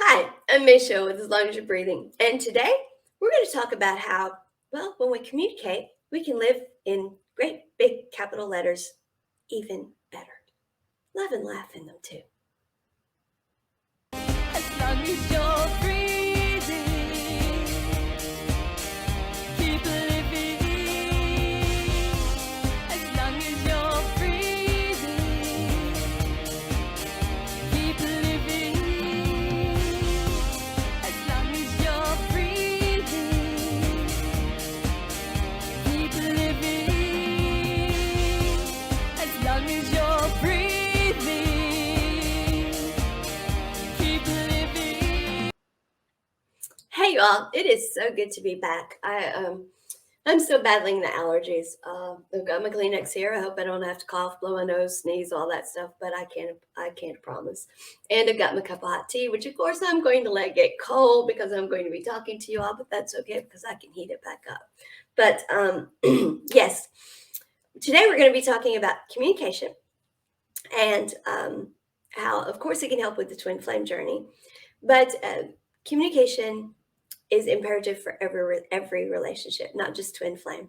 Hi, I'm Maysha with As Long as You're Breathing. And today we're going to talk about how, well, when we communicate, we can live in great big capital letters even better. Love and laugh in them too. As long as you're breathing, keep living. As long as you're breathing, keep living. As long as you're breathing, keep living. As long as you're breathing, keep living. Hey, y'all! It is so good to be back. I'm still battling the allergies. I've got my Kleenex here. I hope I don't have to cough, blow my nose, sneeze, all that stuff. But I can't promise. And I've got my cup of hot tea, which of course I'm going to let get cold because I'm going to be talking to you all. But that's okay because I can heat it back up. But yes, today we're going to be talking about communication and how, of course, it can help with the twin flame journey. But communication is imperative for every relationship, not just twin flame.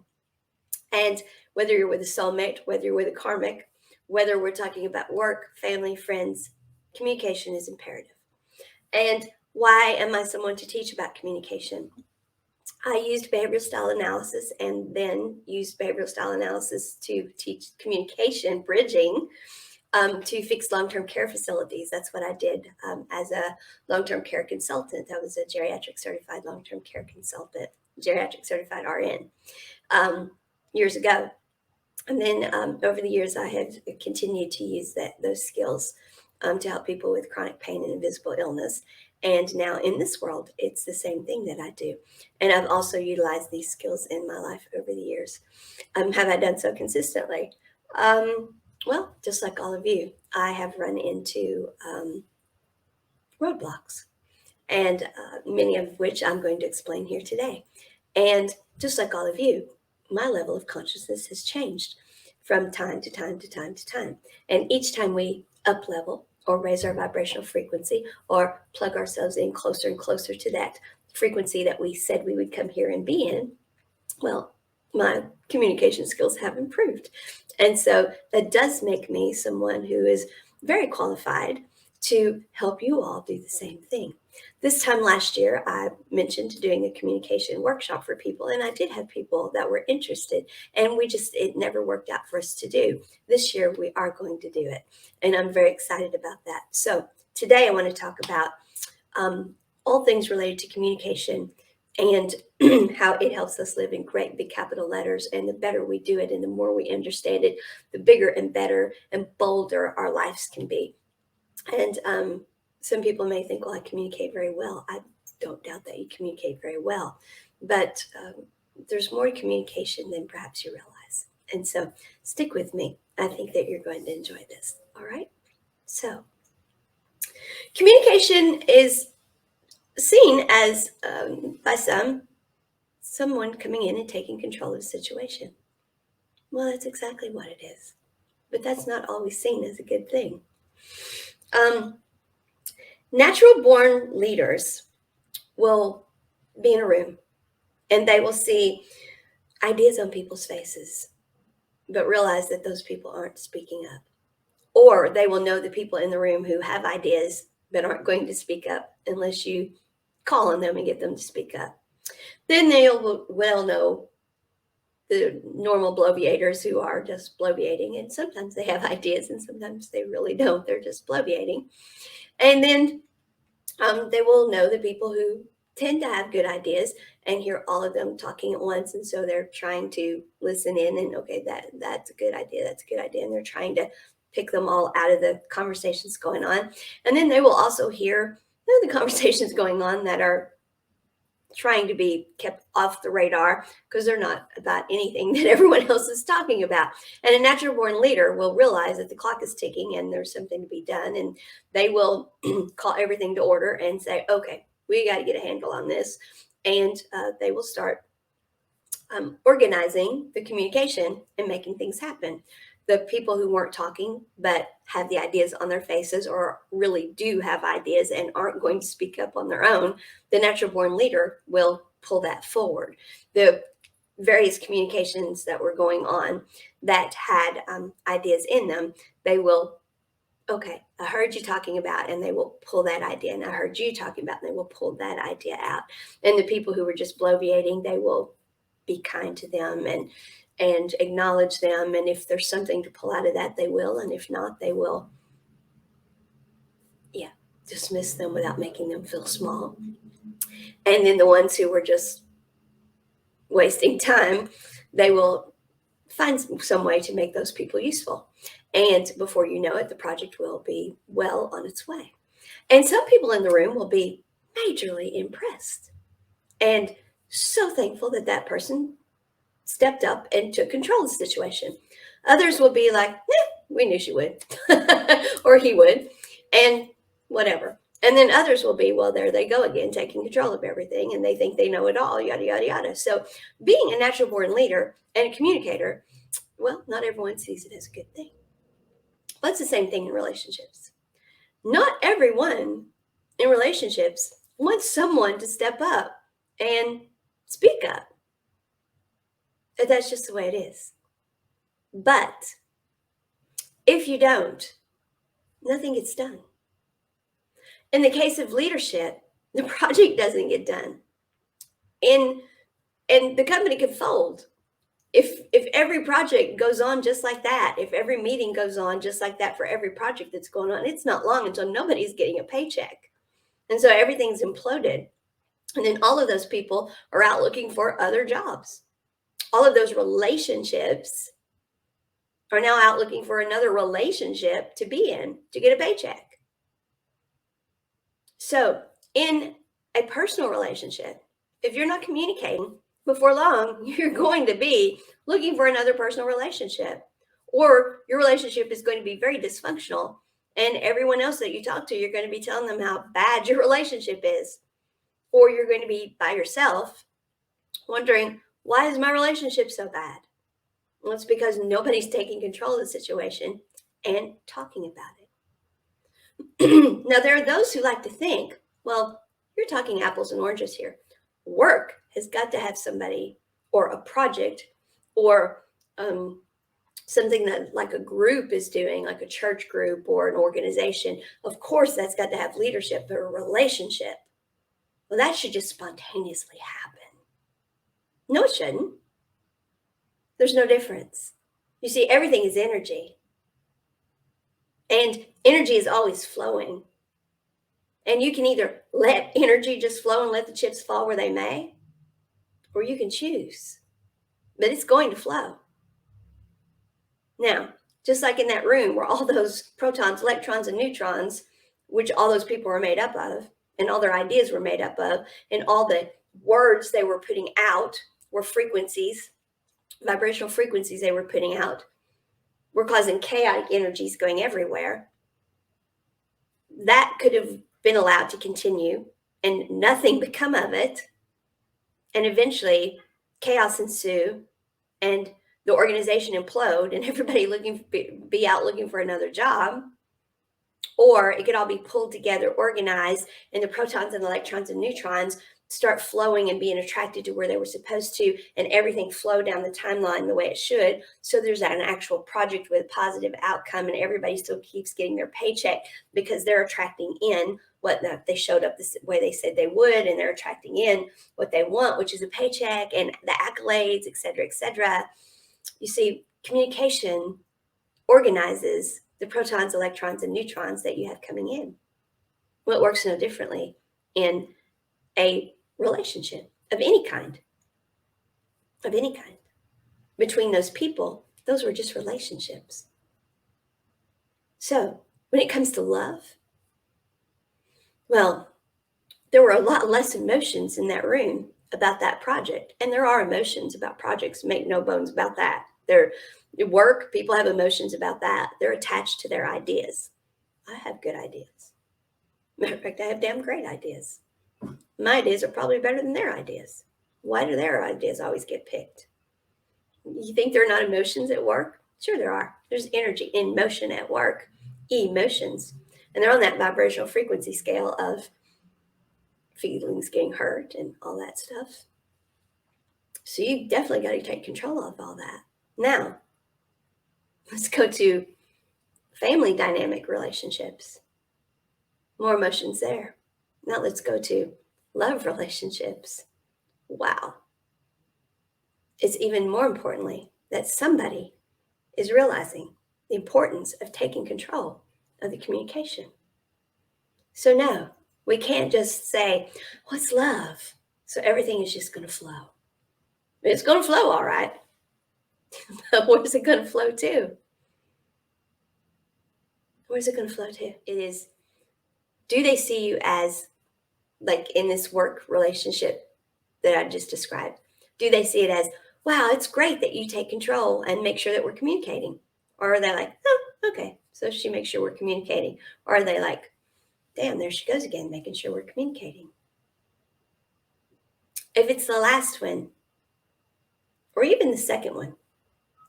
And whether you're with a soulmate, whether you're with a karmic, whether we're talking about work, family, friends, communication is imperative. And why am I someone to teach about communication? I used behavioral style analysis and then used behavioral style analysis to teach communication bridging to fix long-term care facilities. That's what I did as a long-term care consultant. I was a geriatric certified long-term care consultant, geriatric certified RN years ago. And then over the years, I have continued to use those skills to help people with chronic pain and invisible illness. And now in this world, it's the same thing that I do. And I've also utilized these skills in my life over the years. Have I done so consistently? Well, just like all of you, I have run into roadblocks, and many of which I'm going to explain here today. And just like all of you, my level of consciousness has changed from time to time to time to time. And each time we up level or raise our vibrational frequency or plug ourselves in closer and closer to that frequency that we said we would come here and be in, well, my communication skills have improved. And so that does make me someone who is very qualified to help you all do the same thing. This time last year, I mentioned doing a communication workshop for people, and I did have people that were interested, and it never worked out for us to do. This year, we are going to do it, and I'm very excited about that. So today, I want to talk about all things related to communication and how it helps us live in great big capital letters. And the better we do it and the more we understand it, the bigger and better and bolder our lives can be. And some people may think, well, I communicate very well. I don't doubt that you communicate very well. But there's more to communication than perhaps you realize. And so stick with me. I think that you're going to enjoy this. All right. So communication is seen as, by someone coming in and taking control of the situation. Well, that's exactly what it is. But that's not always seen as a good thing. Natural born leaders will be in a room and they will see ideas on people's faces, but realize that those people aren't speaking up. Or they will know the people in the room who have ideas but aren't going to speak up unless you call on them and get them to speak up. Then they'll well know the normal bloviators who are just bloviating. And sometimes they have ideas and sometimes they really don't. They're just bloviating. And then they will know the people who tend to have good ideas and hear all of them talking at once. And so they're trying to listen in and, okay, that's a good idea. That's a good idea. And they're trying to pick them all out of the conversations going on. And then they will also hear the conversations going on that are trying to be kept off the radar because they're not about anything that everyone else is talking about. And a natural born leader will realize that the clock is ticking and there's something to be done. And they will call everything to order and say, okay, we got to get a handle on this. And they will start organizing the communication and making things happen. the people who weren't talking but have the ideas on their faces or really do have ideas and aren't going to speak up on their own, the natural born leader will pull that forward. The various communications that were going on that had ideas in them, they will, okay, I heard you talking about, and they will pull that idea. And I heard you talking about, and they will pull that idea out. And the people who were just bloviating, they will be kind to them and acknowledge them. And if there's something to pull out of that, they will. And if not, they will, yeah, dismiss them without making them feel small. And then the ones who were just wasting time, they will find some way to make those people useful. And before you know it, the project will be well on its way. And some people in the room will be majorly impressed and so thankful that that person stepped up and took control of the situation. Others will be like, we knew she would, or he would, and whatever. And then others will be, well, there they go again, taking control of everything, and they think they know it all, yada, yada, yada. So being a natural born leader and a communicator, well, not everyone sees it as a good thing. But it's the same thing in relationships. Not everyone in relationships wants someone to step up and speak up. That's just the way it is. But if you don't, nothing gets done. In the case of leadership, the project doesn't get done. And the company can fold. If every project goes on just like that, if every meeting goes on just like that for every project that's going on, it's not long until nobody's getting a paycheck. And so everything's imploded. And then all of those people are out looking for other jobs. All of those relationships are now out looking for another relationship to be in to get a paycheck. So in a personal relationship, if you're not communicating, before long, you're going to be looking for another personal relationship, or your relationship is going to be very dysfunctional. And everyone else that you talk to, you're going to be telling them how bad your relationship is. Or you're going to be by yourself wondering, why is my relationship so bad? Well, it's because nobody's taking control of the situation and talking about it. Now, there are those who like to think, well, you're talking apples and oranges here. Work has got to have somebody or a project or something that like a group is doing, like a church group or an organization. Of course, that's got to have leadership, but a relationship, well, that should just spontaneously happen. No, it shouldn't. There's no difference. You see, everything is energy. And energy is always flowing. And you can either let energy just flow and let the chips fall where they may, or you can choose. But it's going to flow. Now, just like in that room where all those protons, electrons, and neutrons, which all those people were made up of, and all their ideas were made up of, and all the words they were putting out were frequencies, vibrational frequencies they were putting out, were causing chaotic energies going everywhere. That could have been allowed to continue and nothing become of it. And eventually chaos ensue and the organization implode and everybody be out looking for another job. Or it could all be pulled together, organized, and the protons and electrons and neutrons start flowing and being attracted to where they were supposed to, and everything flow down the timeline the way it should. So there's an actual project with a positive outcome, and everybody still keeps getting their paycheck because they're attracting in what they showed up the way they said they would, and they're attracting in what they want, which is a paycheck and the accolades, et cetera, et cetera. You see, communication organizes the protons, electrons, and neutrons that you have coming in. Well, it works no differently in a relationship of any kind. Between those people, those were just relationships. So when it comes to love, well, there were a lot less emotions in that room about that project. And there are emotions about projects, make no bones about that. They're work, people have emotions about that. They're attached to their ideas. I have good ideas. Matter of fact, I have damn great ideas. My ideas are probably better than their ideas. Why do their ideas always get picked? You think there are not emotions at work? Sure, there are. There's energy in motion at work, emotions, and they're on that vibrational frequency scale of feelings getting hurt and all that stuff. So you definitely got to take control of all that. Now, let's go to family dynamic relationships. More emotions there. Now let's go to love relationships. Wow. It's even more importantly that somebody is realizing the importance of taking control of the communication. So, no, we can't just say, what's love? So everything is just going to flow. It's going to flow all right. But where's it going to flow to? Where's it going to flow to? It is, do they see you as, like in this work relationship that I just described, do they see it as, wow, it's great that you take control and make sure that we're communicating? Or are they like, oh, okay, so she makes sure we're communicating? Or are they like, damn, there she goes again, making sure we're communicating? If it's the last one, or even the second one,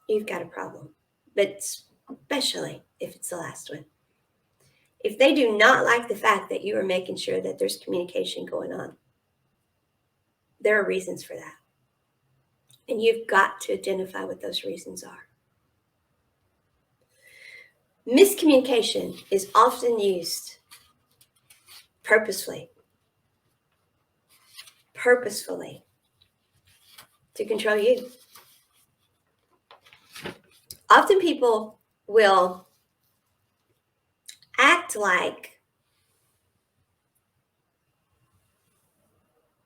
you've got a problem. But especially if it's the last one. If they do not like the fact that you are making sure that there's communication going on, there are reasons for that. And you've got to identify what those reasons are. Miscommunication is often used purposefully to control you. Often people will act like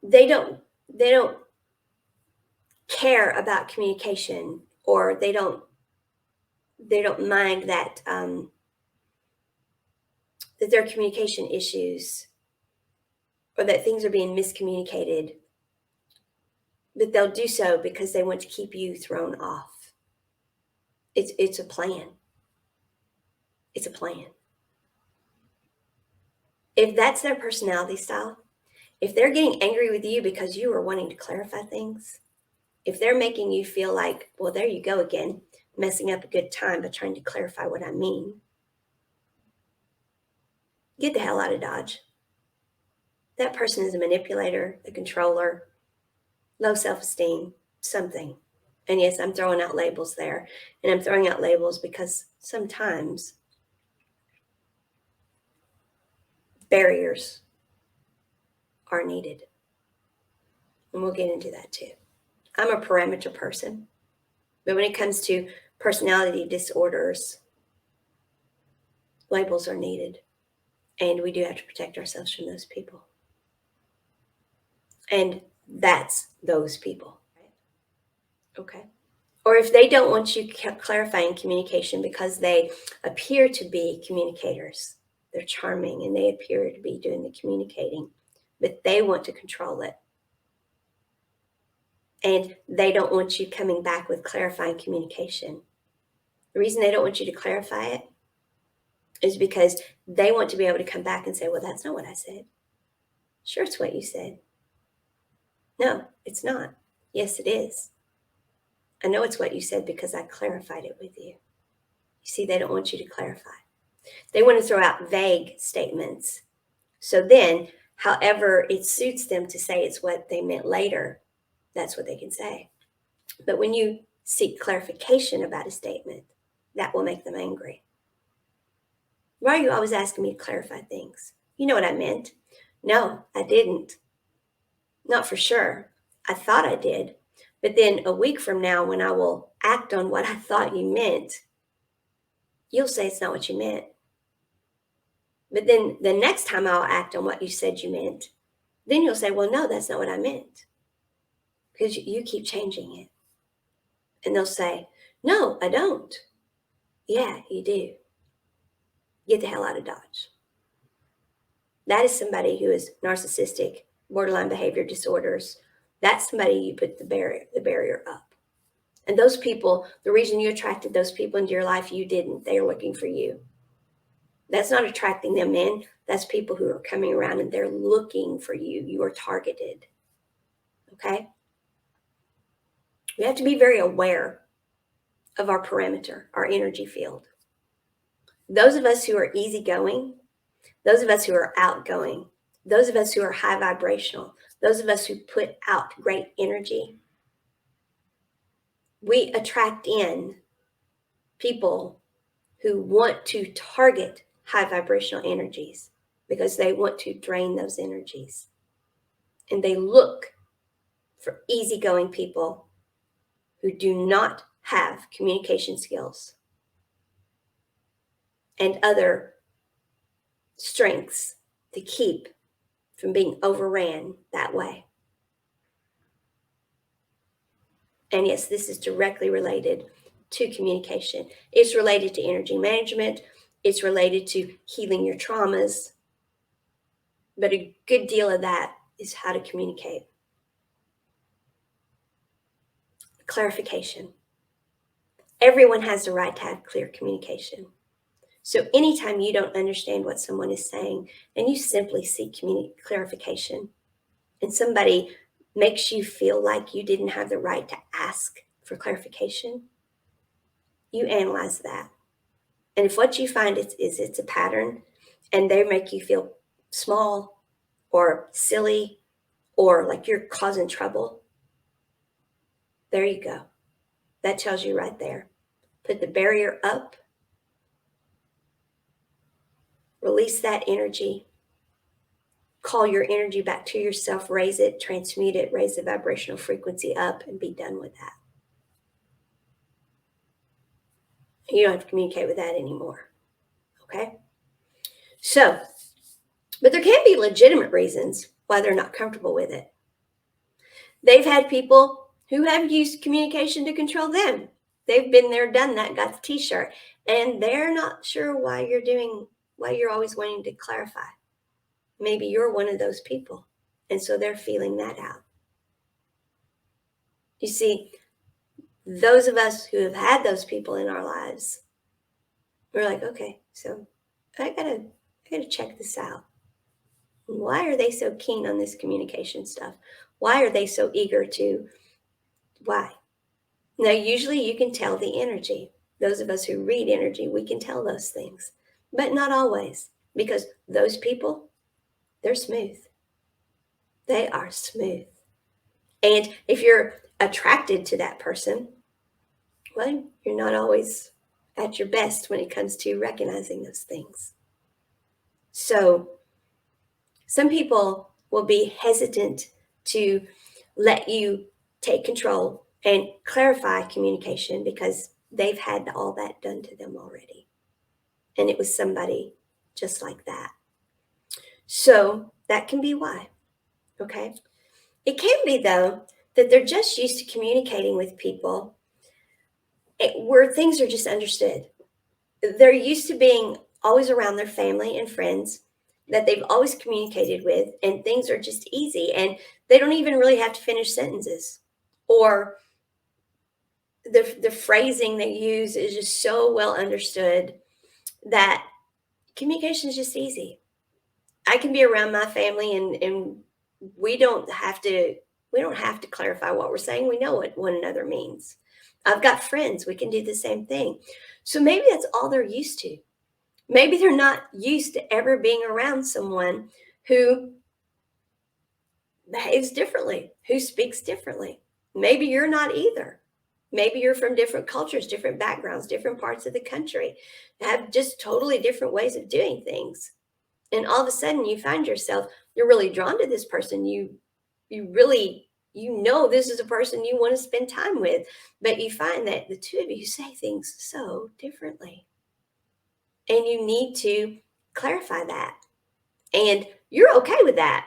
they don't care about communication, or they don't mind that that there are communication issues or that things are being miscommunicated, but they'll do so because they want to keep you thrown off. It's a plan. It's a plan. If that's their personality style, if they're getting angry with you because you are wanting to clarify things, if they're making you feel like, well, there you go again, messing up a good time by trying to clarify what I mean, get the hell out of Dodge. That person is a manipulator, a controller, low self-esteem, something. And yes, I'm throwing out labels there. And I'm throwing out labels because sometimes barriers are needed. And we'll get into that too. I'm a parameter person. But when it comes to personality disorders, labels are needed. And we do have to protect ourselves from those people. And that's those people. Okay. Or if they don't want you clarifying communication because they appear to be communicators, they're charming and they appear to be doing the communicating, but they want to control it. And they don't want you coming back with clarifying communication. The reason they don't want you to clarify it is because they want to be able to come back and say, well, that's not what I said. Sure, it's what you said. No, it's not. Yes, it is. I know it's what you said because I clarified it with you. You see, they don't want you to clarify. They want to throw out vague statements. So then, however it suits them to say it's what they meant later, that's what they can say. But when you seek clarification about a statement, that will make them angry. Why are you always asking me to clarify things? You know what I meant. No, I didn't. Not for sure. I thought I did. But then a week from now, when I will act on what I thought you meant, you'll say it's not what you meant. But then the next time I'll act on what you said you meant, then you'll say, well, no, that's not what I meant. Because you keep changing it. And they'll say, no, I don't. Yeah, you do. Get the hell out of Dodge. That is somebody who is narcissistic, borderline behavior disorders. That's somebody you put the barrier up. And those people, the reason you attracted those people into your life, you didn't. They are looking for you. That's not attracting them in. That's people who are coming around and they're looking for you. You are targeted. Okay? We have to be very aware of our perimeter, our energy field. Those of us who are easygoing, those of us who are outgoing, those of us who are high vibrational, those of us who put out great energy, we attract in people who want to target high vibrational energies because they want to drain those energies. And they look for easygoing people who do not have communication skills and other strengths to keep from being overran that way. And yes, this is directly related to communication. It's related to energy management. It's related to healing your traumas. But a good deal of that is how to communicate. Clarification. Everyone has the right to have clear communication. So anytime you don't understand what someone is saying and you simply seek clarification, and somebody makes you feel like you didn't have the right to ask for clarification, you analyze that. And if what you find is it's a pattern and they make you feel small or silly or like you're causing trouble, there you go. That tells you right there. Put the barrier up, release that energy, call your energy back to yourself, raise it, transmute it, raise the vibrational frequency up, and be done with that. You don't have to communicate with that anymore. Okay? So, but there can be legitimate reasons why they're not comfortable with it. They've had people who have used communication to control them. They've been there, done that, got the t-shirt, and they're not sure why you're always wanting to clarify. Maybe you're one of those people, and so they're feeling that out. You see, those of us who have had those people in our lives, we're like, okay, so I gotta check this out. Why are they so keen on this communication stuff? Why are they so eager to? Why? Now, usually you can tell the energy. Those of us who read energy, we can tell those things, but not always, because those people, they're smooth. They are smooth. And if you're attracted to that person, well, you're not always at your best when it comes to recognizing those things. So some people will be hesitant to let you take control and clarify communication because they've had all that done to them already. And it was somebody just like that. So that can be why. Okay. It can be, though, that they're just used to communicating with people where things are just understood. They're used to being always around their family and friends that they've always communicated with, and things are just easy. And they don't even really have to finish sentences. Or the phrasing they use is just so well understood that communication is just easy. I can be around my family and we don't have to clarify what we're saying. We know what one another means. I've got friends, we can do the same thing. So maybe that's all they're used to. Maybe they're not used to ever being around someone who behaves differently, who speaks differently. Maybe you're not either. Maybe you're from different cultures, different backgrounds, different parts of the country, have just totally different ways of doing things. And all of a sudden you find yourself, you're really drawn to this person. You really, this is a person you want to spend time with, but you find that the two of you say things so differently. And you need to clarify that. And you're okay with that.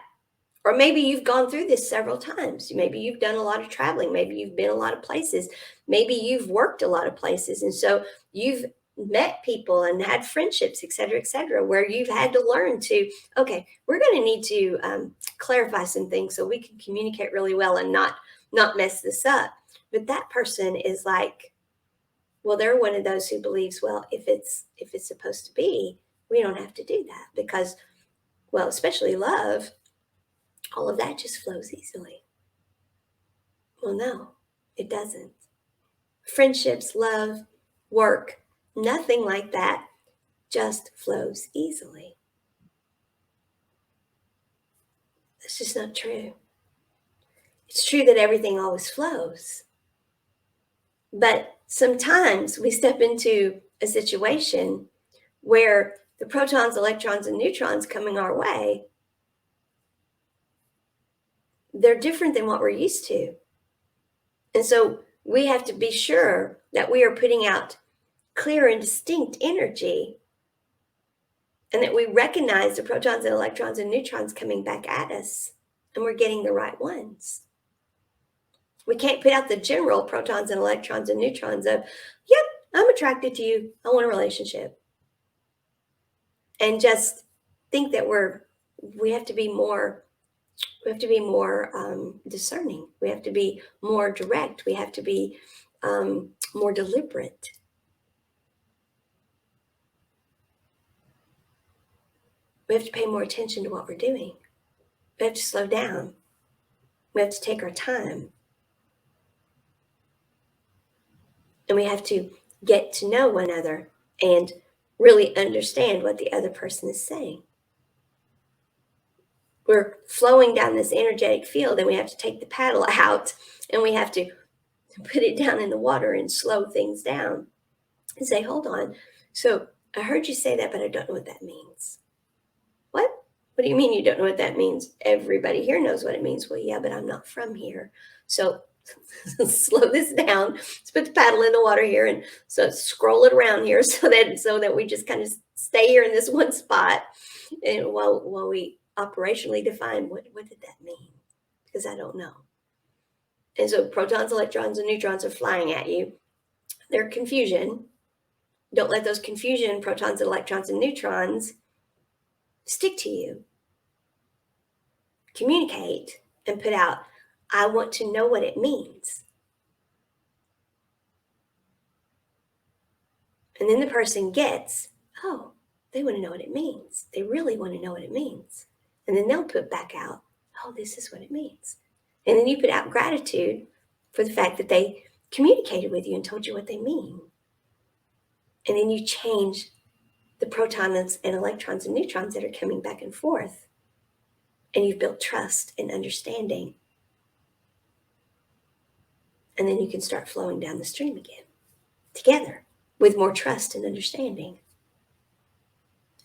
Or maybe you've gone through this several times. Maybe you've done a lot of traveling. Maybe you've been a lot of places. Maybe you've worked a lot of places. And so you've met people and had friendships, et cetera, where you've had to learn to, okay, we're going to need to clarify some things so we can communicate really well and not mess this up. But that person is like, well, they're one of those who believes, well, if it's supposed to be, we don't have to do that because, well, especially love, all of that just flows easily. Well, no, it doesn't. friendships, love, work, nothing like that just flows easily. That's just not true. It's true that everything always flows. But sometimes we step into a situation where the protons, electrons, and neutrons coming our way, they're different than what we're used to. And so we have to be sure that we are putting out clear and distinct energy and that we recognize the protons and electrons and neutrons coming back at us and we're getting the right ones. We can't put out the general protons and electrons and neutrons of, yep, I'm attracted to you. I want a relationship. And just think that we have to be more discerning. We have to be more direct. We have to be more deliberate. We have to pay more attention to what we're doing. We have to slow down. We have to take our time. And we have to get to know one another and really understand what the other person is saying. We're flowing down this energetic field and we have to take the paddle out and we have to put it down in the water and slow things down and say, hold on. So I heard you say that, but I don't know what that means. What? What do you mean you don't know what that means? Everybody here knows what it means. Well, yeah, but I'm not from here. So slow this down. Let's put the paddle in the water here and so scroll it around here so that we just kind of stay here in this one spot and while we operationally define what did that mean? Because I don't know. And so protons, electrons, and neutrons are flying at you. They're confusion. Don't let those confusion, protons, electrons, and neutrons stick to you. Communicate and put out, I want to know what it means. And then the person gets, oh, they want to know what it means. They really want to know what it means. And then they'll put back out, oh, this is what it means. And then you put out gratitude for the fact that they communicated with you and told you what they mean. And then you change the protons and electrons and neutrons that are coming back and forth. And you've built trust and understanding. And then you can start flowing down the stream again together with more trust and understanding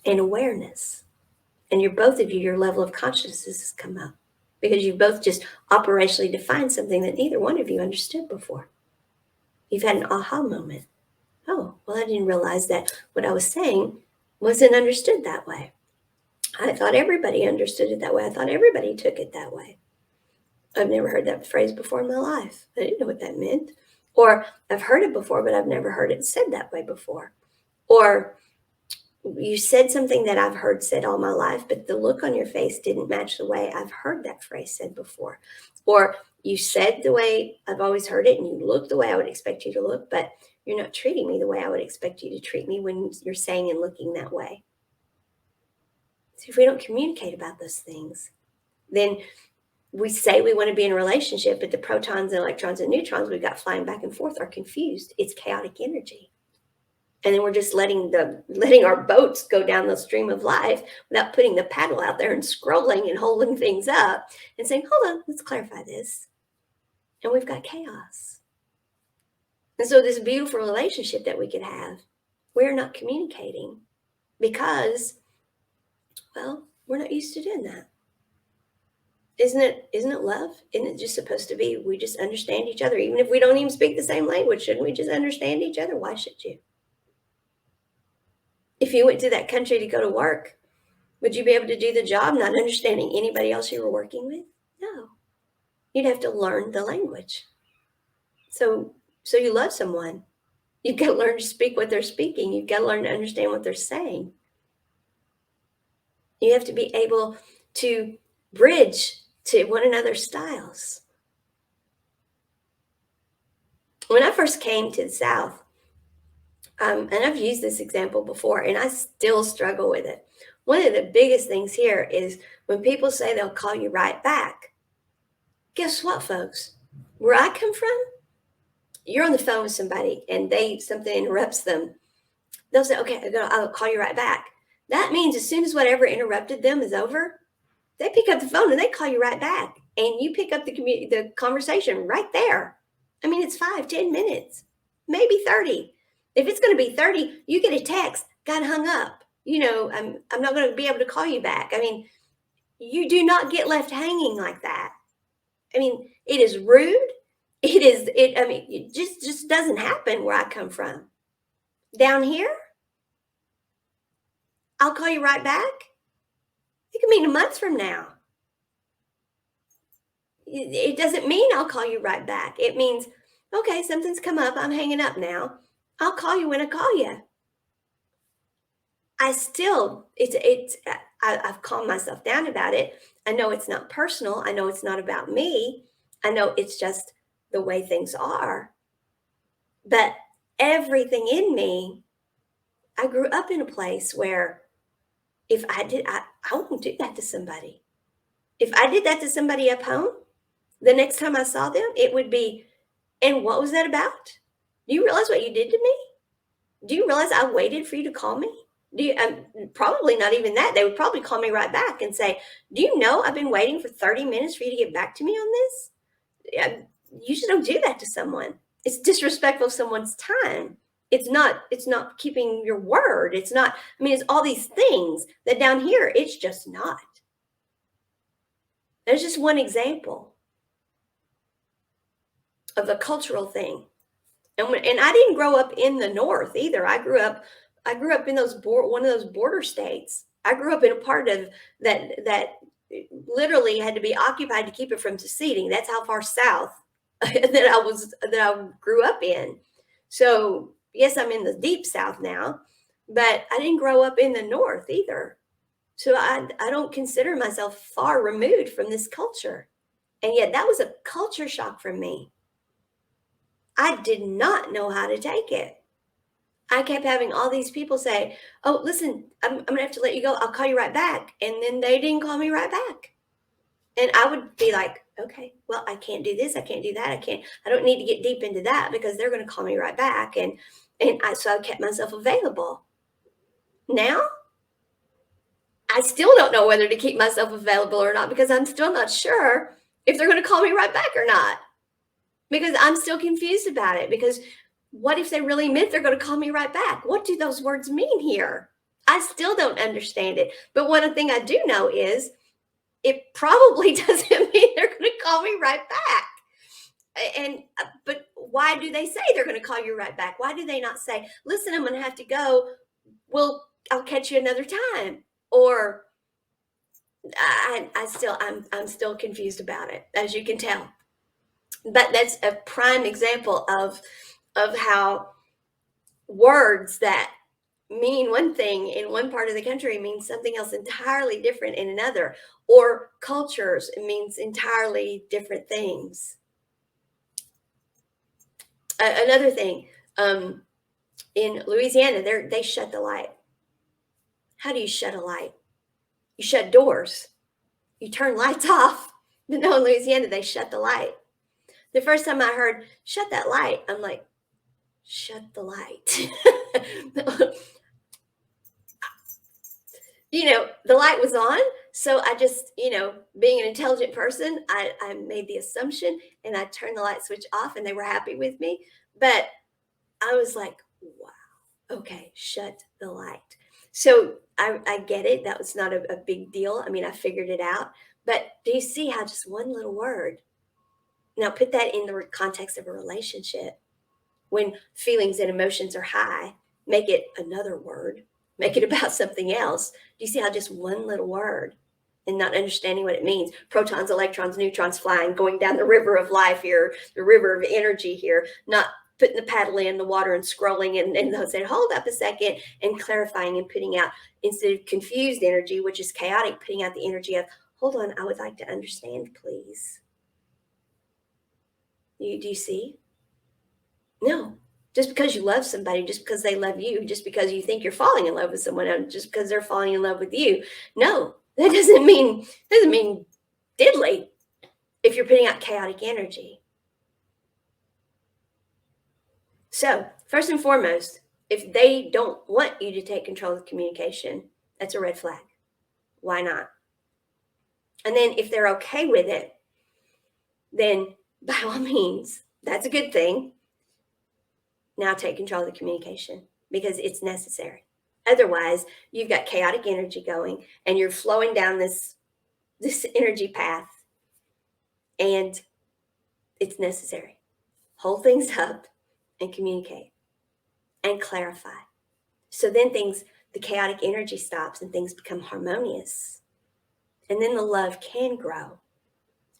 and awareness. And both of you, your level of consciousness has come up because you both just operationally defined something that neither one of you understood before. You've had an aha moment. Oh, well, I didn't realize that what I was saying wasn't understood that way. I thought everybody understood it that way. I thought everybody took it that way. I've never heard that phrase before in my life. I didn't know what that meant. Or I've heard it before, but I've never heard it said that way before. Or you said something that I've heard said all my life, but the look on your face didn't match the way I've heard that phrase said before. Or you said the way I've always heard it and you look the way I would expect you to look, but you're not treating me the way I would expect you to treat me when you're saying and looking that way. So if we don't communicate about those things, then we say we want to be in a relationship, but the protons and electrons and neutrons we've got flying back and forth are confused. It's chaotic energy. And then we're just letting our boats go down the stream of life without putting the paddle out there and scrolling and holding things up and saying, hold on, let's clarify this. And we've got chaos. And so this beautiful relationship that we could have, we're not communicating because, well, we're not used to doing that. Isn't it love? Isn't it just supposed to be we just understand each other? Even if we don't even speak the same language, shouldn't we just understand each other? Why should you? If you went to that country to go to work, would you be able to do the job not understanding anybody else you were working with? No. You'd have to learn the language. So you love someone. You've got to learn to speak what they're speaking. You've got to learn to understand what they're saying. You have to be able to bridge to one another's styles. When I first came to the South, and I've used this example before, and I still struggle with it. One of the biggest things here is when people say they'll call you right back. Guess what, folks? Where I come from, you're on the phone with somebody and something interrupts them. They'll say, okay, I'll call you right back. That means as soon as whatever interrupted them is over, they pick up the phone and they call you right back. And you pick up the conversation right there. I mean, it's 5-10 minutes, maybe 30. If it's going to be 30, you get a text, got hung up. I'm not going to be able to call you back. I mean, you do not get left hanging like that. I mean, it is rude. It just doesn't happen where I come from. Down here, I'll call you right back. It could mean a month from now. It doesn't mean I'll call you right back. It means, okay, something's come up. I'm hanging up now. I'll call you when I call you. I've calmed myself down about it. I know it's not personal. I know it's not about me. I know it's just the way things are. But everything in me, I grew up in a place where if I did, I wouldn't do that to somebody. If I did that to somebody up home, the next time I saw them, it would be, and what was that about? Do you realize what you did to me? Do you realize I waited for you to call me? Probably not even that. They would probably call me right back and say, do you know I've been waiting for 30 minutes for you to get back to me on this? You just don't do that to someone. It's disrespectful of someone's time. It's not keeping your word. It's all these things that down here, it's just not. There's just one example of a cultural thing. And I didn't grow up in the North either. I grew up in one of those border states. I grew up in a part of that literally had to be occupied to keep it from seceding. That's how far south that I grew up in. So yes, I'm in the deep South now, but I didn't grow up in the North either. So I don't consider myself far removed from this culture. And yet that was a culture shock for me. I did not know how to take it. I kept having all these people say, oh, listen, I'm going to have to let you go. I'll call you right back. And then they didn't call me right back. And I would be like, okay, well, I can't do this. I can't do that. I don't need to get deep into that because they're going to call me right back. So I kept myself available. Now, I still don't know whether to keep myself available or not because I'm still not sure if they're going to call me right back or not. Because I'm still confused about it. Because what if they really meant they're going to call me right back? What do those words mean here? I still don't understand it. But one thing I do know is it probably doesn't mean they're going to call me right back. But why do they say they're going to call you right back? Why do they not say, listen, I'm going to have to go. Well, I'll catch you another time. Or I'm still confused about it, as you can tell. But that's a prime example of how words that mean one thing in one part of the country means something else entirely different in another, or cultures means entirely different things. Another thing, in Louisiana, they shut the light. How do you shut a light? You shut doors. You turn lights off. But no, in Louisiana, they shut the light. The first time I heard, shut that light, I'm like, shut the light. The light was on. So I just, being an intelligent person, I made the assumption and I turned the light switch off and they were happy with me. But I was like, wow, okay, shut the light. So I get it. That was not a big deal. I mean, I figured it out. But do you see how just one little word? Now put that in the context of a relationship. When feelings and emotions are high, make it another word. Make it about something else. Do you see how just one little word and not understanding what it means? Protons, electrons, neutrons flying, going down the river of life here, the river of energy here, not putting the paddle in the water and scrolling and they'll say, hold up a second, and clarifying and putting out, instead of confused energy, which is chaotic, putting out the energy of, hold on, I would like to understand, please. Do you see? No. Just because you love somebody, just because they love you, just because you think you're falling in love with someone else, just because they're falling in love with you. No, that doesn't mean diddly if you're putting out chaotic energy. So, first and foremost, if they don't want you to take control of the communication, that's a red flag. Why not? And then if they're okay with it, then by all means, that's a good thing. Now take control of the communication because it's necessary. Otherwise, you've got chaotic energy going and you're flowing down this energy path, and it's necessary. Hold things up and communicate and clarify. So then the chaotic energy stops and things become harmonious. And then the love can grow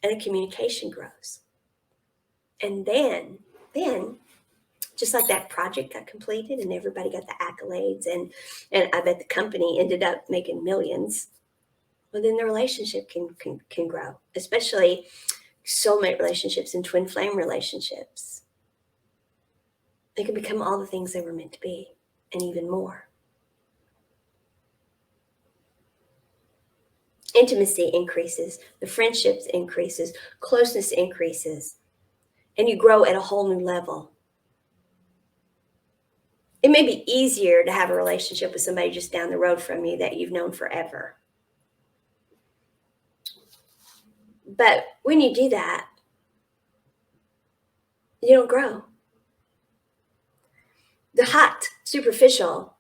and the communication grows. And then just like that project got completed and everybody got the accolades and I bet the company ended up making millions, well then the relationship can grow, especially soulmate relationships and twin flame relationships. They can become all the things they were meant to be and even more. Intimacy increases, the friendships increases, closeness increases, and you grow at a whole new level. It may be easier to have a relationship with somebody just down the road from you that you've known forever. But when you do that, you don't grow. The hot, superficial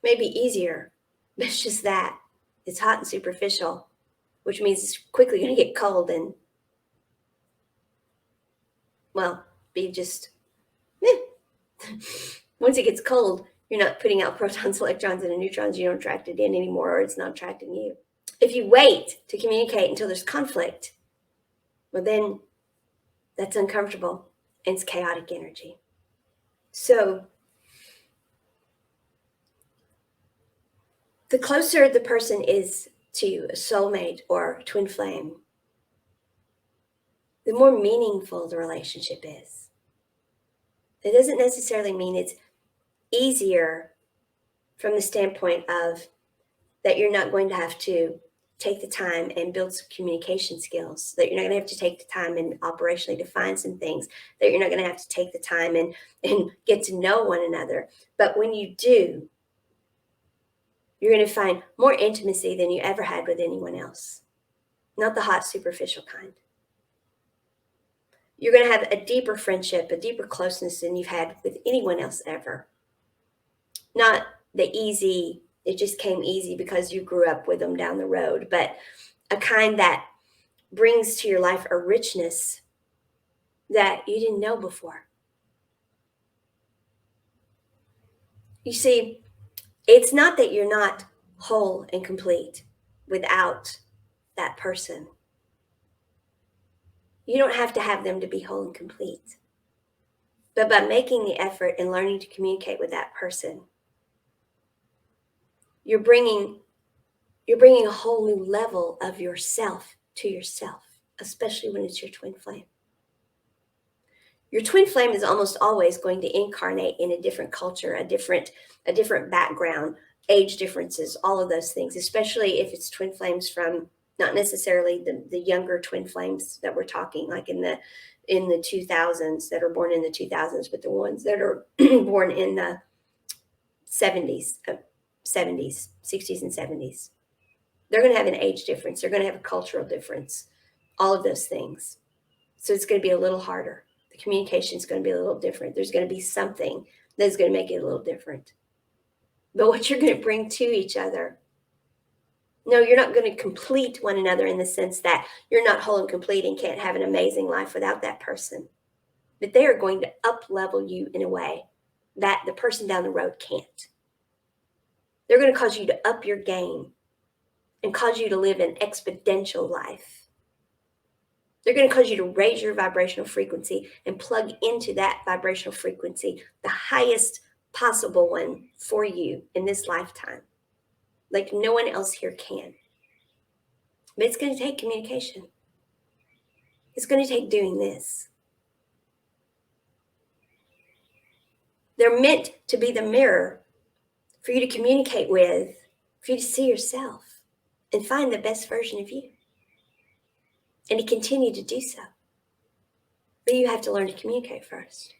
may be easier, but it's just that. It's hot and superficial, which means it's quickly going to get cold and, well, be just, once it gets cold, you're not putting out protons, electrons, and neutrons. You don't attract it in anymore, or it's not attracting you. If you wait to communicate until there's conflict, well, then that's uncomfortable and it's chaotic energy. So the closer the person is to a soulmate or twin flame, the more meaningful the relationship is. It doesn't necessarily mean it's easier from the standpoint of that you're not going to have to take the time and build some communication skills, that you're not going to have to take the time and operationally define some things, that you're not going to have to take the time and get to know one another. But when you do, you're going to find more intimacy than you ever had with anyone else. Not the hot, superficial kind. You're going to have a deeper friendship, a deeper closeness than you've had with anyone else ever. Not the easy, it just came easy because you grew up with them down the road, but a kind that brings to your life a richness that you didn't know before. You see, it's not that you're not whole and complete without that person. You don't have to have them to be whole and complete. But by making the effort and learning to communicate with that person, you're bringing a whole new level of yourself to yourself, especially when it's your twin flame. Your twin flame is almost always going to incarnate in a different culture, a different background, age differences, all of those things, especially if it's twin flames from not necessarily the younger twin flames that we're talking, like in the 2000s, that are born in the 2000s, but the ones that are born in the 70s, 60s and 70s. They're going to have an age difference. They're going to have a cultural difference, all of those things. So it's going to be a little harder. The communication is going to be a little different. There's going to be something that's going to make it a little different. But what you're going to bring to each other, no, you're not going to complete one another in the sense that you're not whole and complete and can't have an amazing life without that person. But they are going to up-level you in a way that the person down the road can't. They're going to cause you to up your game and cause you to live an exponential life. They're going to cause you to raise your vibrational frequency and plug into that vibrational frequency, the highest possible one for you in this lifetime, like no one else here can. But it's going to take communication. It's going to take doing this. They're meant to be the mirror for you to communicate with, for you to see yourself and find the best version of you, and to continue to do so. But you have to learn to communicate first.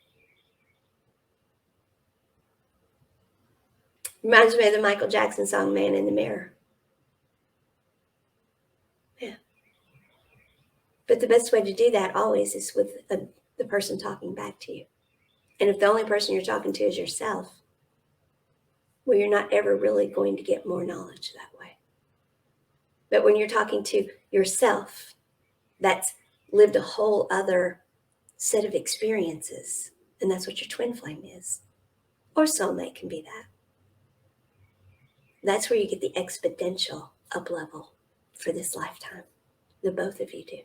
Reminds me of the Michael Jackson song, Man in the Mirror. Yeah. But the best way to do that always is with the person talking back to you. And if the only person you're talking to is yourself, well, you're not ever really going to get more knowledge that way. But when you're talking to yourself, that's lived a whole other set of experiences. And that's what your twin flame is. Or soulmate can be that. That's where you get the exponential up level for this lifetime. The both of you do.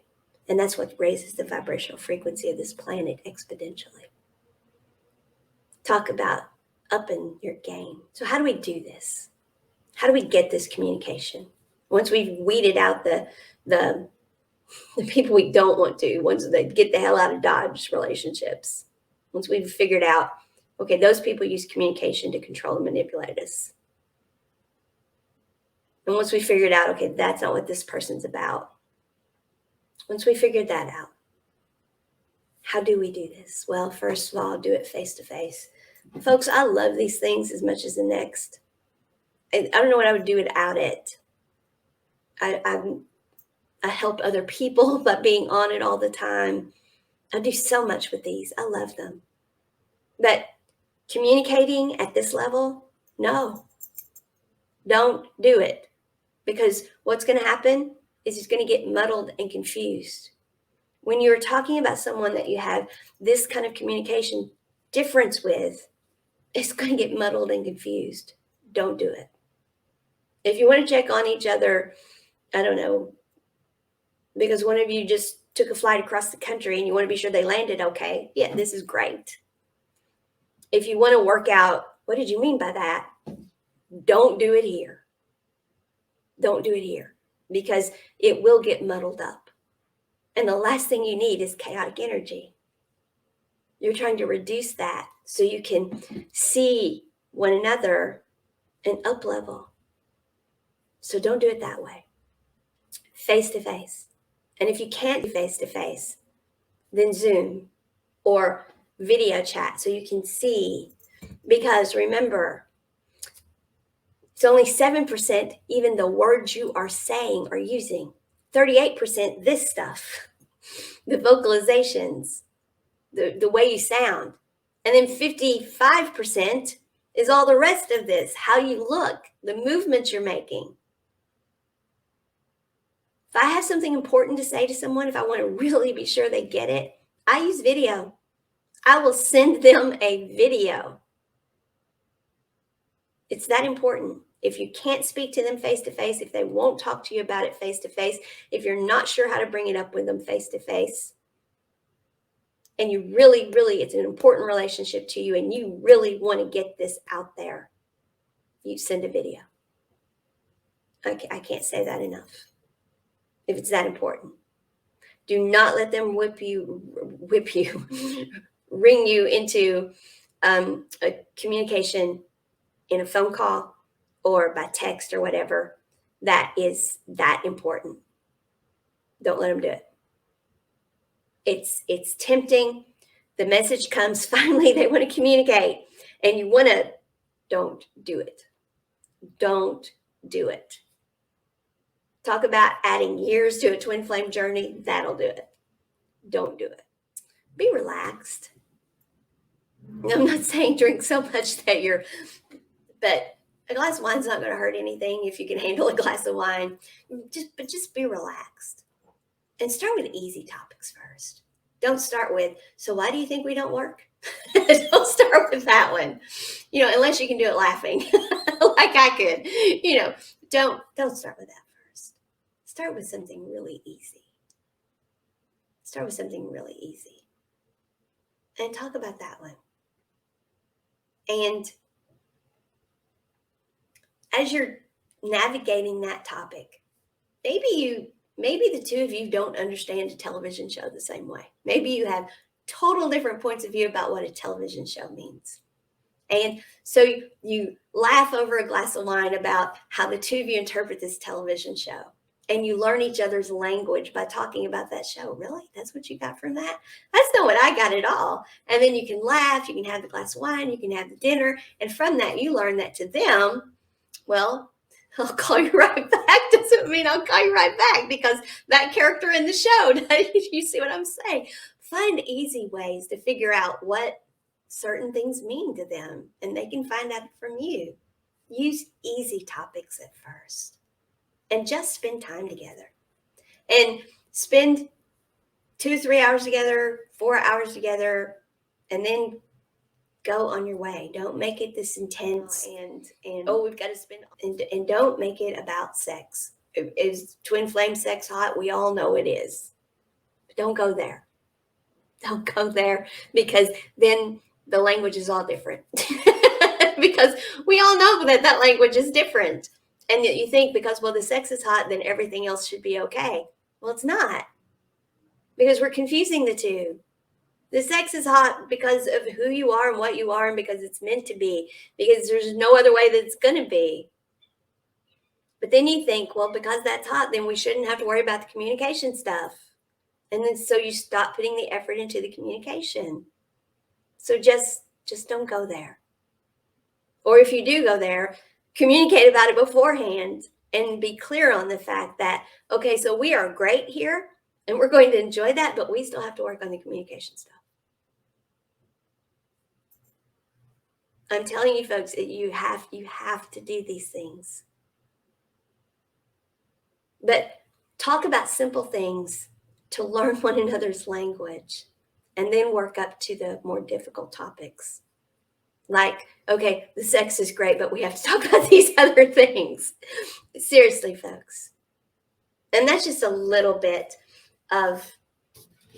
And that's what raises the vibrational frequency of this planet exponentially. Talk about upping your game. So how do we do this? How do we get this communication? Once we've weeded out the people we don't want to, ones that get the hell out of Dodge relationships. Once we've figured out, okay, those people use communication to control and manipulate us. And once we figured out, okay, that's not what this person's about. Once we figured that out, how do we do this? Well, first of all, do it face to face. Folks, I love these things as much as the next. I don't know what I would do without it. I help other people by being on it all the time. I do so much with these. I love them. But communicating at this level, no. Don't do it. Because what's going to happen is it's going to get muddled and confused. When you're talking about someone that you have this kind of communication difference with, it's going to get muddled and confused. Don't do it. If you want to check on each other, I don't know, because one of you just took a flight across the country and you want to be sure they landed okay, yeah, this is great. If you want to work out, what did you mean by that? Don't do it here. Don't do it here because it will get muddled up. And the last thing you need is chaotic energy. You're trying to reduce that so you can see one another and up level. So don't do it that way. Face to face. And if you can't do face to face, then Zoom or video chat so you can see. Because remember, it's only 7% even the words you are saying or using. 38% this stuff, the vocalizations, the way you sound. And then 55% is all the rest of this, how you look, the movements you're making. If I have something important to say to someone, if I want to really be sure they get it, I use video. I will send them a video. It's that important. If you can't speak to them face to face, if they won't talk to you about it face to face, if you're not sure how to bring it up with them face to face, and you really, it's an important relationship to you, and you really want to get this out there, you send a video. I can't say that enough. If it's that important, do not let them ring you into a communication in a phone call or by text or whatever that is that important. Don't let them do it. It's tempting. The message comes, finally, they want to communicate, and you want to, don't do it. Don't do it. Talk about adding years to a twin flame journey. That'll do it. Don't do it. Be relaxed. I'm not saying drink so much that but a glass of wine's not going to hurt anything if you can handle a glass of wine. Just be relaxed. And start with easy topics first. Don't start with, so why do you think we don't work? Don't start with that one. Unless you can do it laughing like I could. Don't start with that first. Start with something really easy. Start with something really easy. And talk about that one. And as you're navigating that topic, maybe the two of you don't understand a television show the same way. Maybe you have total different points of view about what a television show means. And so you laugh over a glass of wine about how the two of you interpret this television show. and you learn each other's language by talking about that show. Really? That's what you got from that? That's not what I got at all. And then you can laugh, you can have the glass of wine, you can have the dinner. And from that, you learn that to them, well, I'll call you right back doesn't mean I'll call you right back because that character in the show, you see what I'm saying? Find easy ways to figure out what certain things mean to them, and they can find out from you. Use easy topics at first and just spend time together. And spend 2 or 3 hours together, 4 hours together, and then go on your way. Don't make it this intense and oh, we've got to spend and don't make it about sex. Is twin flame sex hot? We all know it is. But don't go there. Don't go there because then the language is all different. Because we all know that language is different. And you think because, well, the sex is hot, then everything else should be okay. Well, it's not. Because we're confusing the two. The sex is hot because of who you are and what you are and because it's meant to be. Because there's no other way that it's going to be. But then you think, well, because that's hot, then we shouldn't have to worry about the communication stuff. And then so you stop putting the effort into the communication. So just don't go there. Or if you do go there, communicate about it beforehand and be clear on the fact that, okay, so we are great here and we're going to enjoy that, but we still have to work on the communication stuff. I'm telling you folks that you have to do these things. But talk about simple things to learn one another's language and then work up to the more difficult topics. Like, okay, the sex is great, but we have to talk about these other things. Seriously, folks. And that's just a little bit of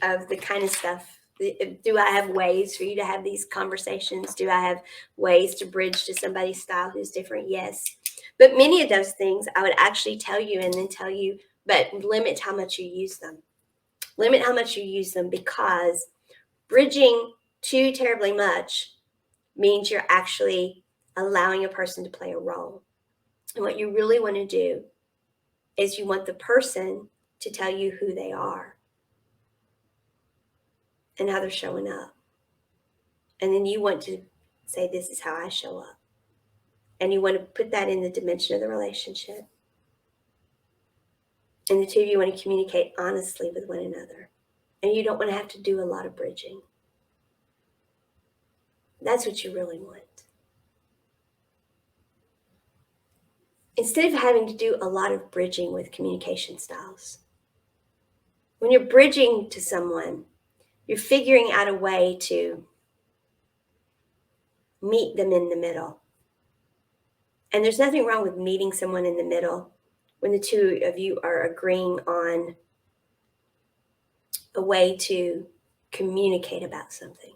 the kind of stuff. Do I have ways for you to have these conversations? Do I have ways to bridge to somebody's style who's different? Yes. But many of those things I would actually tell you and then tell you, but limit how much you use them. Limit how much you use them because bridging too terribly much means you're actually allowing a person to play a role. And what you really want to do is you want the person to tell you who they are and how they're showing up. And then you want to say, this is how I show up. And you want to put that in the dimension of the relationship. And the two of you want to communicate honestly with one another. And you don't want to have to do a lot of bridging. That's what you really want. Instead of having to do a lot of bridging with communication styles, when you're bridging to someone, you're figuring out a way to meet them in the middle. And there's nothing wrong with meeting someone in the middle when the two of you are agreeing on a way to communicate about something.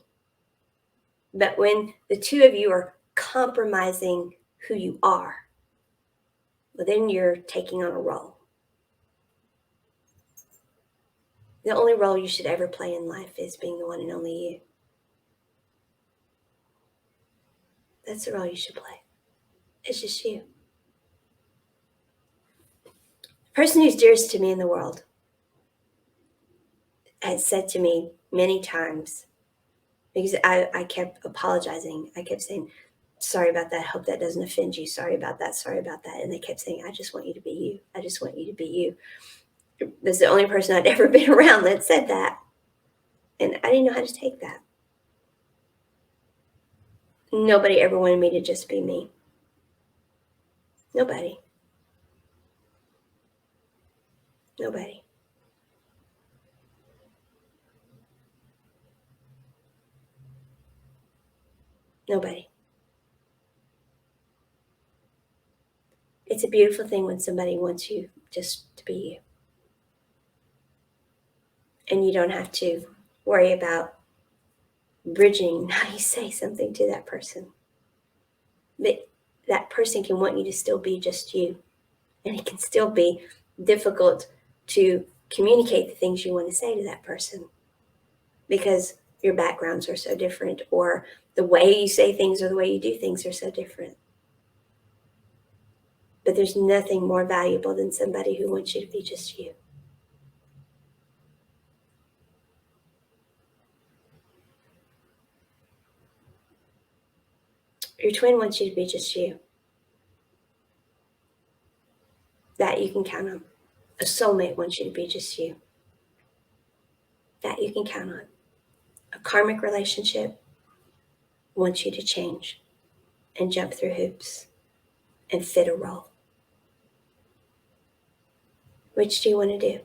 But when the two of you are compromising who you are, well, then you're taking on a role. The only role you should ever play in life is being the one and only you. That's the role you should play. It's just you. The person who's dearest to me in the world has said to me many times, because I kept apologizing. I kept saying, sorry about that. Hope that doesn't offend you. Sorry about that. Sorry about that. And they kept saying, I just want you to be you. I just want you to be you. That's the only person I'd ever been around that said that. And I didn't know how to take that. Nobody ever wanted me to just be me. Nobody. Nobody. Nobody. It's a beautiful thing when somebody wants you just to be you. And you don't have to worry about bridging how you say something to that person. But that person can want you to still be just you. And it can still be difficult to communicate the things you want to say to that person because your backgrounds are so different, or the way you say things or the way you do things are so different. But there's nothing more valuable than somebody who wants you to be just you. Your twin wants you to be just you. That you can count on. A soulmate wants you to be just you. That you can count on. A karmic relationship wants you to change and jump through hoops and fit a role. Which do you want to do?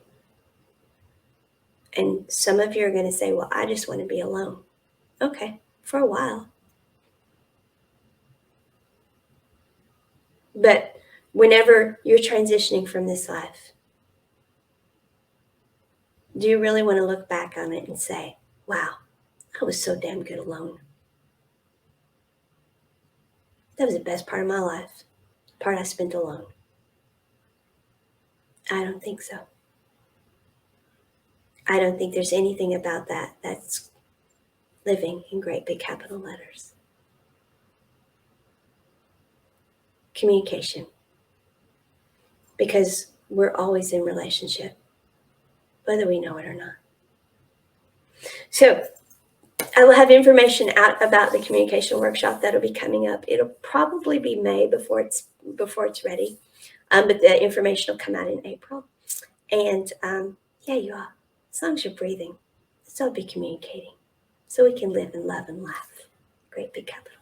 And some of you are going to say, well, I just want to be alone. Okay, for a while. But whenever you're transitioning from this life, do you really want to look back on it and say, wow, I was so damn good alone? That was the best part of my life, the part I spent alone. I don't think so. I don't think there's anything about that that's living in great big capital letters. Communication. Because we're always in relationship, whether we know it or not. So I will have information out about the communication workshop that'll be coming up. It'll probably be May before it's ready, but the information will come out in April. And yeah, you all, as long as you're breathing, let's all be communicating so we can live and love and laugh. Great big capital.